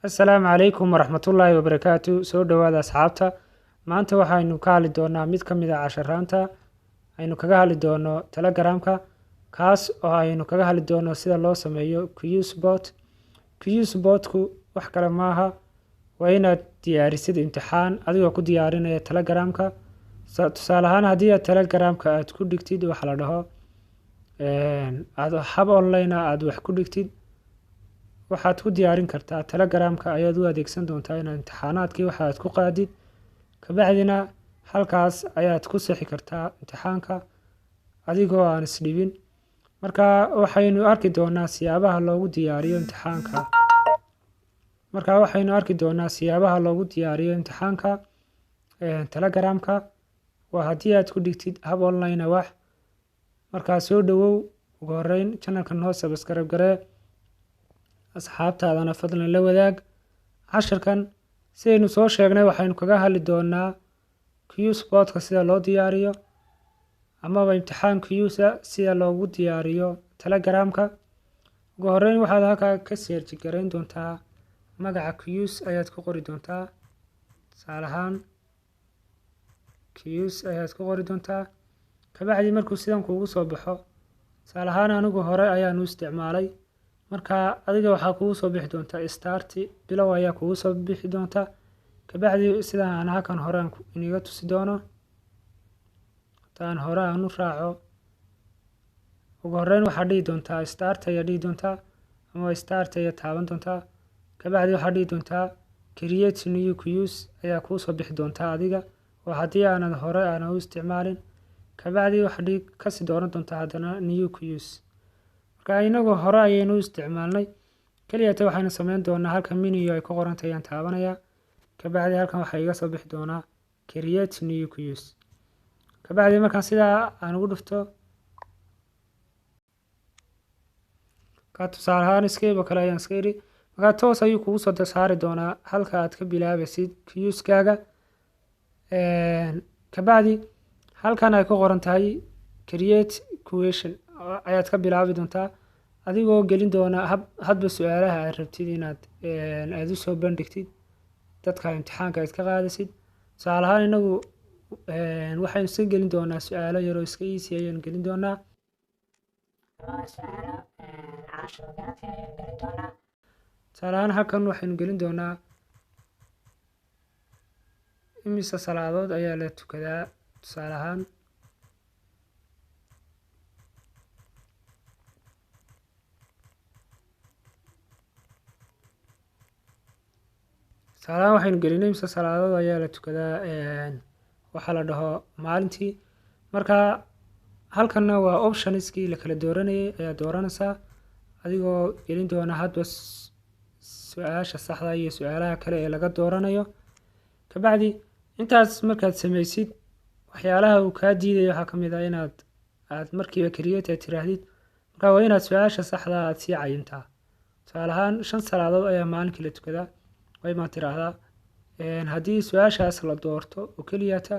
Asalaamu calaykum waraxmatullaahi wabarakaatu. Soo dhawaada asxaabta. Maanta waxaynu ka hadli doonaa mid ka mid ah casharaanta aynu kaga hadli doono Telegramka, kaas oo aynu kaga hadli doono sida loo sameeyo QSbot. QSbotku wax kale maaha, waa inaad diyaarisid imtixaan adigoo ku diyaarinaya Telegramka. Tusaale ahaan haddii aad Telegramka aad ku dhigtid waxa la dhaho aad hab online aad wax ku dhigtid, waxaad ku diyaarin kartaa Telegramka ayaad u adeegsan doontaa inaad imtixaanaadkii waxa aad ku qaadid, kabacdina halkaas ayaad ku sixi kartaa imtixaanka adigoo aan isdhibin. Marka waxaynu arki doonaa siyaabaha loogu diyaariyo imtixaanka Telegramka. waa haddii aad ku dhigtid hab online wax. Markaa soo dhawow, ugu horeyn channelka noo subscribe garee, asxaabtaadana fadlan la wadaag. Casharkan sidaynu soo sheegnay waxaynu kaga hadli doonaa QSbotka sida loo diyaariyo, amaba imtixaan QS sida loogu diyaariyo Telegramka. Ugu horeyn waxaad halkaa ka search gareyn doontaa magaca QS ayaad ku qori doontaa. Tusaale ahaan QS ayaad ku qori doontaa, kabacdi markuu sidan kuugu soo baxo, tusaale ahaan anigu hore ayaan u isticmaalay. Marka adiga waxaa kugu soo bixi doontaa start bilow ayaa kugu soo bixi doontaa, kabacdi sidaan aan halkan hore aan iniga tusi doono taan hore aan u raaco. ugu horeyn waxaad dhihi doontaa start ayaa dhihi doontaa, ama start ayaa taaban doontaa, kabacdi waxaad dhihi doontaa create new QS ayaa kuu soo bixi doontaa adiga oo haddii aanad hore aanad u isticmaalin. Kabacdi waxaad kasii dooran doontaa haddana new QS. Marka inagu hore ayaynu u isticmaalnay, keliyata waxaynu sameyn doonaa halka menu ay ku qoran tahay ayaan taabanayaa, kabacdi halkan waxaa iga soo bixi doonaa create new QS. kabacdi markaan sidaa aan ugu dhufto, ka tusaale ahaan escape oo kale ayaan iska idhi. Markaa toos ayuu kugu soo saari doonaa halka aad ka bilaabaysid QS-kaaga. kabacdi halkan ay ku qoran tahay create question ayaad ka bilaabi doontaa adigoo gelin doona hadba su-aalaha aad rabtid inaad u soo bandhigtid dadka imtixaanka aad ka qaadasid. Tusaale ahaan inagu waxaynu iska gelin doonaa su-aalo yaroo iska easy ayaan gelin doonaa. tusaale ahaan halkan waxaynu gelin doonaa imise salaadood ayaa la tukadaa. tusaale ahaan waxaynu gelinay imise salaadood ayaa la tukadaa waxaa la dhaho maalintii. Marka halkanna waa optionskii la kala dooranayay ayaa dooranaysaa adigoo gelin doona hadba su-aasha saxda iyo su-aalaha kale ee laga dooranayo. kabacdi intaas markaad sameysid, waxyaalaha uu kaa diidayo waxaa ka mid ah inaad markiiba create aad tiraahdid. Marka waa inaad su-aasha saxda aad sii cayintaa. tusaale ahaan 5 salaadood ayaa maalinkii la tukadaa, waa inaad tiraahdaa haddii su-aashaas la doorto oo keliyata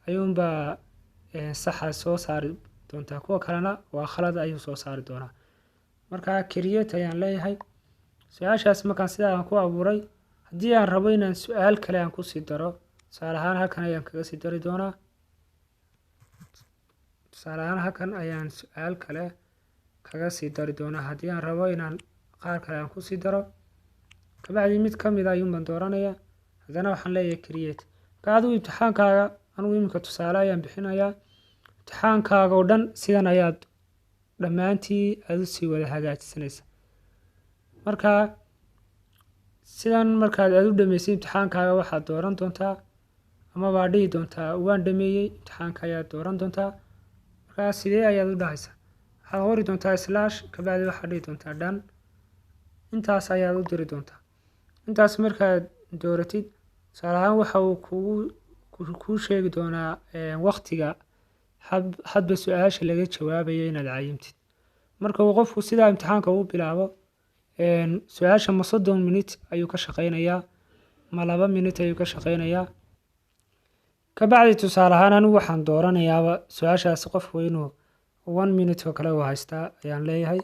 ayuunbaa saxa soo saari doontaa, kuwa kalena waa khalad ayuu soo saari doonaa. marka create ayaan leeyahay. su-aashaas markaan sidaa aan ku abuuray, haddii aan rabo inaan su-aal kale aan kusii daro, tusaale ahaan halkan ayaan kaga sii dari doonaa. tusaale ahaan halkan ayaan su-aal kale kaga sii dari doonaa haddii aan rabo inaan qaar kale aan kusii daro. kabacdi mid ka mid ah ayuunbaan dooranaya, haddana waxaan leeyahay create. marka adigu imtixaankaaga, anigu iminka tusaale ayaan bixinayaa, imtixaankaaga oo dhan sidan ayaad dhammaantii aad usii wada hagaajisanaysa. marka sidan markaad aad u dhameysid imtixaankaaga waxaad dooran doontaa ama baad dhihi doontaa waan dhameeyey imtixaanka ayaad dooran doontaa. markaa sidee ayaad u dhahaysaa, waxaad qori doontaa slash, kabacdi waxaad dhihi doontaa dhan. intaas ayaad u diri doontaa. intaas markaad dooratid, tusaale ahaan waxa uu kuu sheegi doonaa waqtiga hadba su-aasha laga jawaabayo inaad cayimtid. marka uu qofku sidaa imtixaanka uu bilaabo, su-aasha ma 30 minute ayuu ka shaqeynayaa, ma 2 minute ayuu ka shaqeynayaa. kabacdi tusaale ahaan anigu waxaan dooranayaaba su-aashaas qofku inuu 1 minute oo kale u haystaa ayaan leeyahay.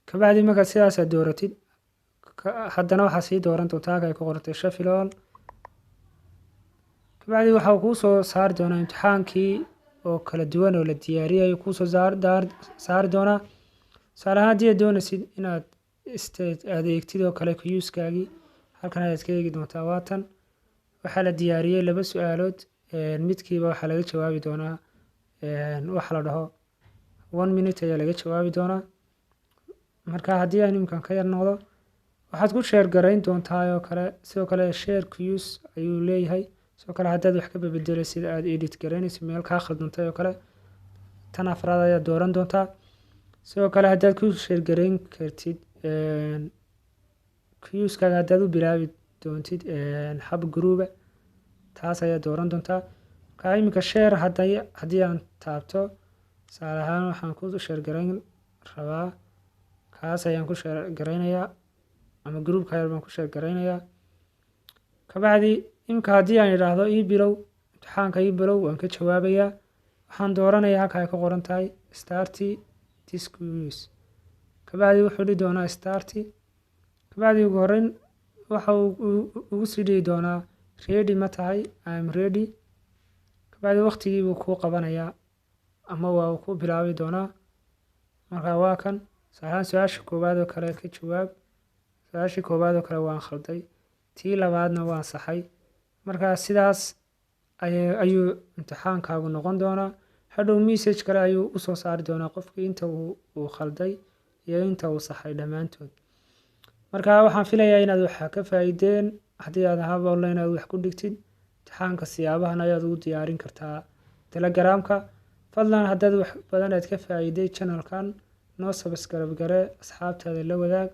kabacdi markaad sidaas aad dooratid, haddana waxaa sii dooran doontaa halka ay ku qortay Sheffield. kabacdi waxa uu kuu soo saari doonaa imtixaankii oo kala duwan oo la diyaariyay kuu soo saari doonaa. tusaale ahaan haddii aad doonaysid inaad adeegtid oo kale kuyuuskaagii halkan ayaad ka eegi doontaa. waatan waxaa la diyaariyey 2 su-aalood, midkiiba waxaa laga jawaabi doonaa waxa la dhaho 1 minute ayaa laga jawaabi doonaa. marka haddii aan imkan ka yar noqdo waxaad ku share garayn doontaa oo kale. sidoo kale share queues ayuu leeyahay. sidoo kale haddaad wax ka beddelay sida aad edit garaynaysid meel kaa khaldantay oo kale tan afraad ayaad dooran doontaa. sidoo kale haddaad ku share garayn kartid queueskaaga haddaad u bilaabi doontid hab group taas ayaad dooran doontaa. marka iminka share haddii aan taabto tusaale ahaan waxaan ku share garayn rabaa kaas ayaan ku share garaynayaa ama groupka yar baan ku share garaynayaa. kabacdi imika haddii aan idhaahdo ii bilow imtixaanka ii bilow waan ka jawaabayaa. waxaan dooranayaa halka ay ku qoran tahay start this quiz. kabacdi wuxuu dhihi doonaa start. kabacdi ugu horreyn waxa uu ugu sii dhihi doonaa ready ma tahay, I'm ready. kabacdi waqtigii buu kuu qabanayaa ama waa uu ku bilaabi doonaa. marka waa kan su-aasha koowaad oo kale ka jawaab. su-aashii koowaad oo kale waan khalday, tii labaadna waan saxay. marka sidaas ayuu imtixaankaagu noqon doonaa. hadhow message kale ayuu u soo saari doonaa qofkii inta uu khalday iyo inta uu saxay dhammaantood. marka waxaan filayaa inaad wax ka faa'iideen. haddii aad hab online aad wax ku dhigtid imtixaanka siyaabahan ayaad ugu diyaarin kartaa Telegram-ka. fadlan haddaad wax badan aad ka faa'iiday channelkan noo subscribe gare, asxaabtaada la wadaag.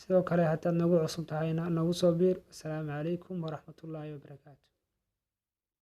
sidoo kale haddaad nagu cusub tahayna nagu soo biir. assalaamu calaykum waraxmatullaahi wabarakaatu.